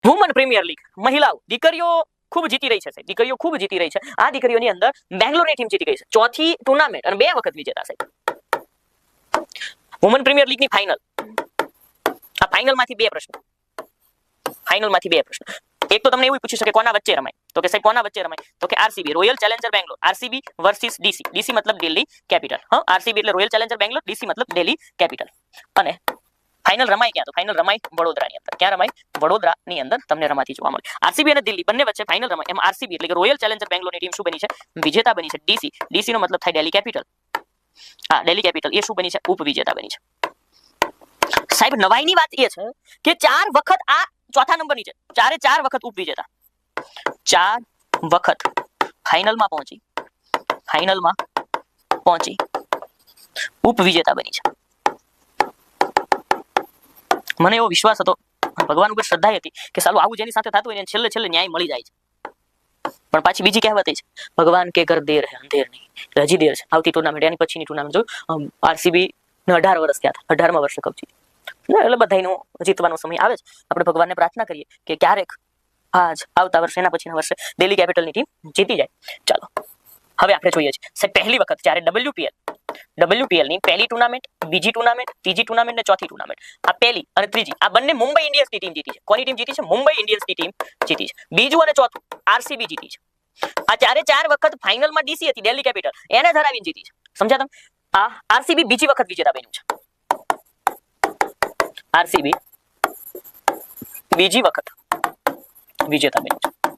Woman premier league, મહિલાઓ, દીકરીઓ ખૂબ જીતી રહી છે સાહેબ, દીકરીઓ ખૂબ જીતી રહી છે. આ દીકરીઓની અંદર બેંગ્લોરની ટીમ જીતી ગઈ છે, ચોથી ટુર્નામેન્ટ અને 2 વખત વિજેતા સાહેબ. વુમન પ્રીમિયર લીગની ફાઇનલ. આ ફાઇનલમાંથી 2 પ્રશ્ન, ફાઇનલમાંથી 2 પ્રશ્ન. એક તો તમને એવું પૂછી શકે કોના વચ્ચે રમાય, તો કે સાહેબ કોના વચ્ચે રમાય, તો કે RCB, royal Challenger Bangalore, RCB versus DC, DC મતલબ દિલ્હી કેપિટલ. હા, આરસીબી એટલે રોયલ ચેલેન્જર બેંગ્લોર, ડીસી મતલબ દિલ્હી કેપિટલ. અને ફાઇનલ રમાય ક્યાં, તો ફાઇનલ રમાય વડોદરાની અંદર. ક્યાં રમાય? વડોદરાની અંદર તમને રમાતી જોવા મળે. આરસીબી અને દિલ્હી બંને વચ્ચે ફાઇનલ રમાય. એમાં આરસીબી એટલે કે રોયલ ચેલેન્જર બેંગ્લોરની ટીમ શું બની છે? વિજેતા બની છે. ડીસી, ડીસી નો મતલબ થાય દિલ્હી કેપિટલ. હા, દિલ્હી કેપિટલ એ શું બની છે? ઉપવિજેતા બની છે. સાહેબ નવાઈની વાત એ છે કે 4 વખત આ ચોથા નંબરની છે, 4 વખત ઉપવિજેતા, 4 વખત ફાઇનલમાં પહોંચી ઉપવિજેતા બની છે. મને એવો વિશ્વાસ હતો, ભગવાન ઉપર શ્રદ્ધા હતી કે સાલું આવું જેની સાથે થતું હોય ને છેલ્લે છેલ્લે ન્યાય મળી જાય છે. પણ પાછી બીજી કહેવત છે, ભગવાન કે ઘર દેર હે અંધેર નહીં. હજી દેર છે. આવતી ટુર્નામેન્ટ એની પછીની ટુર્નામેન્ટ જો આરસીબી ને 18 વર્ષ થયા હતા, 18મા વર્ષે કપ જીતી. એટલે બધાયનો જીતવાનો સમય આવે છે. આપણે ભગવાનને પ્રાર્થના કરીએ કે ક્યારેક આવતા વર્ષે એના પછીના વર્ષે દિલ્હી કેપિટલની ટીમ જીતી જાય. ચાલો હવે આપણે જોઈએ છીએ સાહેબ પહેલી વખત જ્યારે WPL ની પહેલી ટુર્નામેન્ટ, બીજી ટુર્નામેન્ટ, ત્રીજી ટુર્નામેન્ટ ને ચોથી ટુર્નામેન્ટ, આ પહેલી અને ત્રીજી આ બંને મુંબઈ ઇન્ડિયન્સની ટીમ જીતી છે. કોની ટીમ જીતી છે? મુંબઈ ઇન્ડિયન્સની ટીમ જીતી છે. બીજું અને ચોથું આરસીબી જીતી છે. આ 4 વખત ફાઇનલમાં ડીસી હતી દિલ્હી કેપિટલ, એને હરાવીને જીતી છે. સમજ્યા તમે? આ આરસીબી બીજી વખત વિજેતા બન્યું છે. આરસીબી બીજી વખત વિજેતા બન્યું છે.